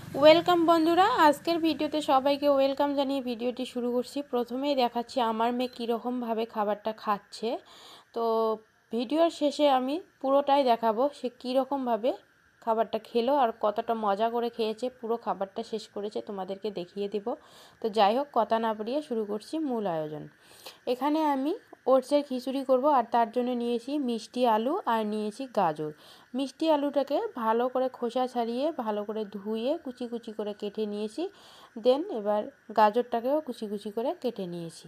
Welcome বন্ধুরা, আজকের ভিডিওতে সবাইকে ওয়েলকাম জানিয়ে ভিডিওটি শুরু করছি। প্রথমেই দেখাচ্ছি আমার মেয়ে কীরকমভাবে খাবারটা খাচ্ছে। তো ভিডিওর শেষে আমি পুরোটাই দেখাবো সে কীরকমভাবে খাবারটা খেলো আর কতটা মজা করে খেয়েছে, পুরো খাবারটা শেষ করেছে তোমাদেরকে দেখিয়ে দিব। তো যাই হোক, কথা না বাড়িয়ে শুরু করছি মূল আয়োজন। এখানে আমি ওটসের খিচুড়ি করব আর তার জন্য নিয়েছি মিষ্টি আলু আর নিয়েছি গাজর। মিষ্টি আলুটাকে ভালো করে খোসা ছাড়িয়ে ভালো করে ধুয়ে কুচি কুচি করে কেটে নিয়েছি। দেন এবার গাজরটাকেও কুচি কুচি করে কেটে নিয়েছি।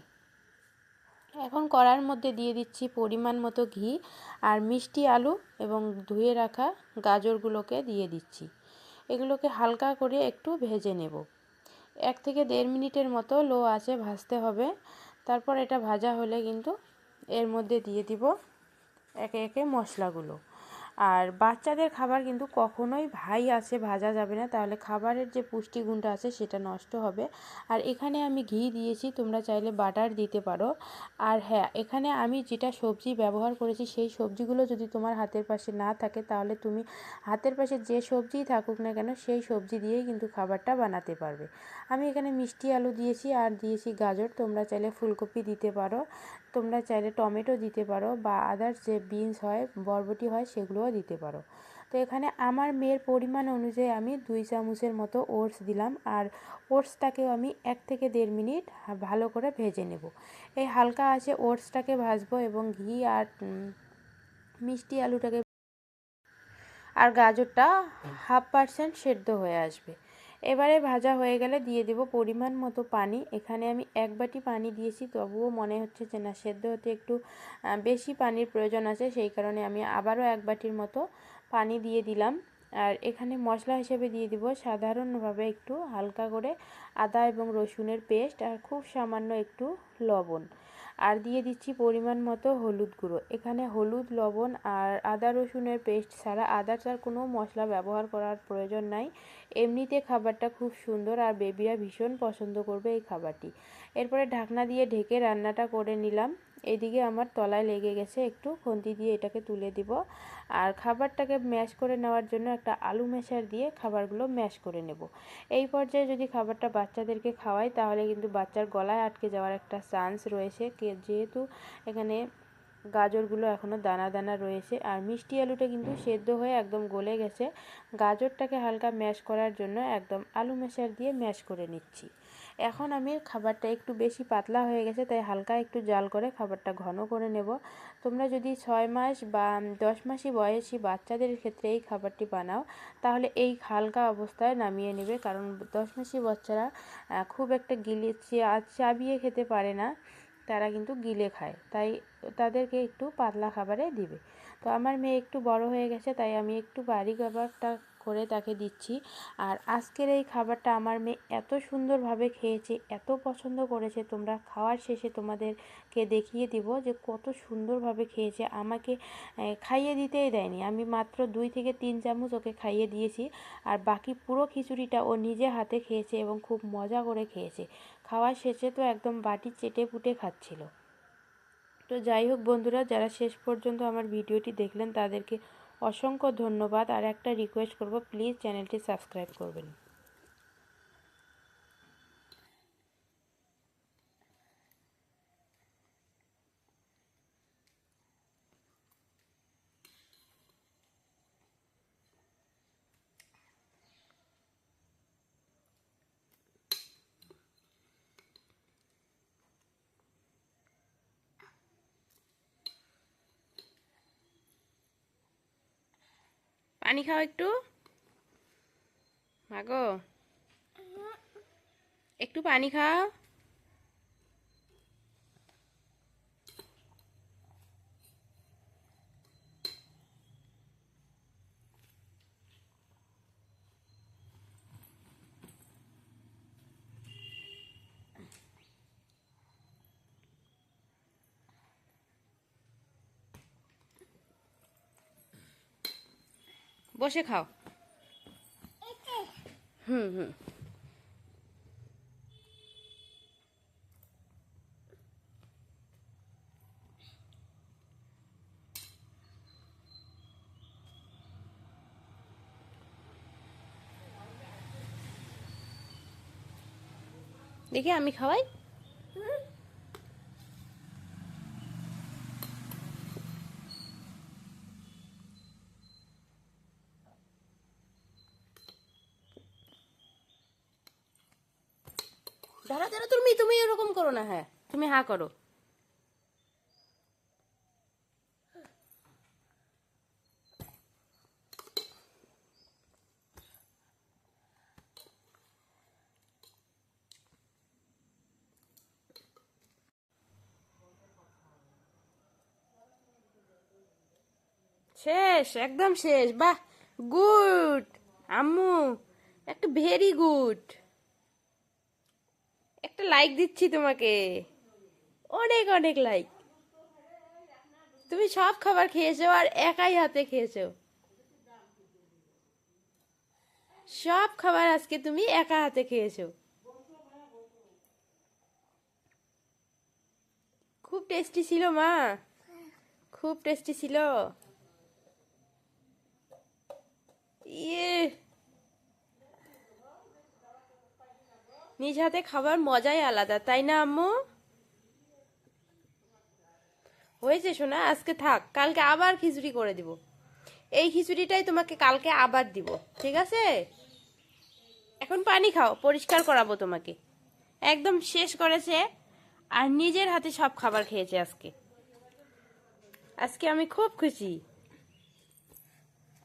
এখন কড়ার মধ্যে দিয়ে দিচ্ছি পরিমাণ মতো ঘি আর মিষ্টি আলু এবং ধুয়ে রাখা গাজরগুলোকে দিয়ে দিচ্ছি। এগুলোকে হালকা করে একটু ভেজে নেব। 1 থেকে 1.5 মিনিটের মতো লো আঁচে ভাজতে হবে। তারপর এটা ভাজা হলে কিন্তু এর মধ্যে দিয়ে দিব একে একে মশলাগুলো। আর বাচ্চাদের খাবার কিন্তু কখনোই ভাই আছে ভাজা যাবে না, তাহলে খাবারের যে পুষ্টিগুণটা আছে সেটা নষ্ট হবে। আর এখানে আমি ঘি দিয়েছি, তোমরা চাইলে বাটার দিতে পারো। আর হ্যাঁ, এখানে আমি যেটা সবজি ব্যবহার করেছি সেই সবজিগুলো যদি তোমার হাতের পাশে না থাকে তাহলে তুমি হাতের পাশে যে সবজিই থাকুক না কেন সেই সবজি দিয়েই কিন্তু খাবারটা বানাতে পারবে। আমি এখানে মিষ্টি আলু দিয়েছি আর দিয়েছি গাজর, তোমরা চাইলে ফুলকপি দিতে পারো, তোমরা চাইলে টমেটো দিতে পারো বা আদার্স যে বিনস হয় বরবটি হয় সেগুলোও দিতে পারো। তো এখানে আমার মেয়ের পরিমাণ অনুযায়ী আমি 2 চামচের মতো ওটস দিলাম আর ওটসটাকেও আমি 1 থেকে 1.5 মিনিট ভালো করে ভেজে নেব। এই হালকা আঁচে ওটসটাকে ভাজবো এবং ঘি আর মিষ্টি আলুটাকে আর গাজরটা 0.5% সেদ্ধ হয়ে আসবে। এবারে ভাজা হয়ে গেলে দিয়ে দেব পরিমাণ মতো পানি। এখানে আমি 1 বাটি পানি দিয়েছি, তবুও মনে হচ্ছে যে না, সেদ্ধ হতে একটু বেশি পানির প্রয়োজন আছে, সেই কারণে আমি আবারও 1 বাটির মতো পানি দিয়ে দিলাম। আর এখানে মশলা হিসেবে দিয়ে দিব সাধারণভাবে একটু হালকা করে আদা এবং রসুনের পেস্ট আর খুব সামান্য একটু লবণ। আর দিয়ে দিচ্ছি পরিমাণ মতো হলুদ গুঁড়ো। এখানে হলুদ, লবণ আর আদা রসুনের পেস্ট ছাড়া আদার্স আর কোনো মশলা ব্যবহার করার প্রয়োজন নাই। এমনিতে খাবারটা খুব সুন্দর আর বেবিরা ভীষণ পছন্দ করবে এই খাবারটি। এরপরে ঢাকনা দিয়ে ঢেকে রান্নাটা করে নিলাম। এদিকে আমার তলায় লেগে গেছে, একটু খুন্তি দিয়ে এটাকে তুলে দিব। আর খাবারটাকে ম্যাশ করে নেওয়ার জন্য একটা আলু ম্যাশার দিয়ে খাবারগুলো ম্যাশ করে নেব। এই পর্যায়ে যদি খাবারটা বাচ্চাদেরকে খাওয়াই তাহলে কিন্তু বাচ্চার গলায় আটকে যাওয়ার একটা চান্স রয়েছে, যেহেতু এখানে গাজরগুলো এখনও দানা দানা রয়েছে আর মিষ্টি আলুটা কিন্তু সেদ্ধ হয়ে একদম গলে গেছে। গাজরটাকে হালকা ম্যাশ করার জন্য একদম আলু ম্যাশার দিয়ে ম্যাশ করে নিচ্ছি। এখন আমি খাবারটা একটু বেশি পাতলা হয়ে গেছে তাই হালকা একটু জাল করে খাবারটা ঘন করে নেব। তোমরা যদি 6 মাস বা 10 মাসই বয়সী বাচ্চাদের ক্ষেত্রে এই খাবারটি বানাও তাহলে এই হালকা অবস্থায় নামিয়ে নেবে, কারণ 10 মাসি বাচ্চারা খুব একটা গিলে চাবিয়ে খেতে পারে না, তারা কিন্তু গিলে খায়, তাই তাদেরকে একটু পাতলা খাবারে দিবে। তো আমার মেয়ে একটু বড় হয়ে গেছে তাই আমি একটু ভারী খাবারটা করে তাকে দিচ্ছি। আর আজকের এই খাবারটা আমার মেয়ে এত সুন্দরভাবে খেয়েছে, এত পছন্দ করেছে, তোমরা খাওয়ার শেষে তোমাদেরকে দেখিয়ে দিব যে কত সুন্দরভাবে খেয়েছে। আমাকে খাইয়ে দিতেই দেয়নি, আমি মাত্র 2 থেকে 3 চামচ ওকে খাইয়ে দিয়েছি আর বাকি পুরো খিচুড়িটা ও নিজে হাতে খেয়েছে এবং খুব মজা করে খেয়েছে। খাওয়ার শেষে তো একদম বাটি চেটে পুটে খাচ্ছিল। তো যাই হোক বন্ধুরা, যারা শেষ পর্যন্ত আমার ভিডিওটি দেখলেন তাদেরকে অসংখ্য ধন্যবাদ। আর একটা রিকোয়েস্ট করব, প্লিজ চ্যানেলটি সাবস্ক্রাইব করবেন। পানি খাও একটু, মাগো একটু পানি খাও। বসে খাও। হুম হুম। দেখি আমি খাওয়াই। দাঁড়া দাঁড়া, তুমি এরকম করো না। হ্যাঁ, তুমি হা করো। শেষ, একদম শেষ। বাহ, গুড আম্মু, একটা ভেরি গুড। একটা লাইক দিচ্ছি তোমাকে, অনেক অনেক লাইক। তুমি সব খাবার খেয়েছো আর একাই হাতে খেয়েছো। সব খাবার আজকে তুমি একা হাতে খেয়েছো। খুব টেস্টি ছিল মা, খুব টেস্টি ছিল। ইয়ে, নিজ হাতে খাবার মজাই আলাদা, তাই না আম্মু? হয়েছে সোনা, আজকে থাক, কালকে আবার খিচুড়ি করে দিব। এই খিচুড়িটাই তোমাকে কালকে আবার দিব, ঠিক আছে? এখন পানি খাও, পরিষ্কার করাবো তোমাকে। একদম শেষ করেছে আর নিজের হাতে সব খাবার খেয়েছে আজকে। আজকে আমি খুব খুশি।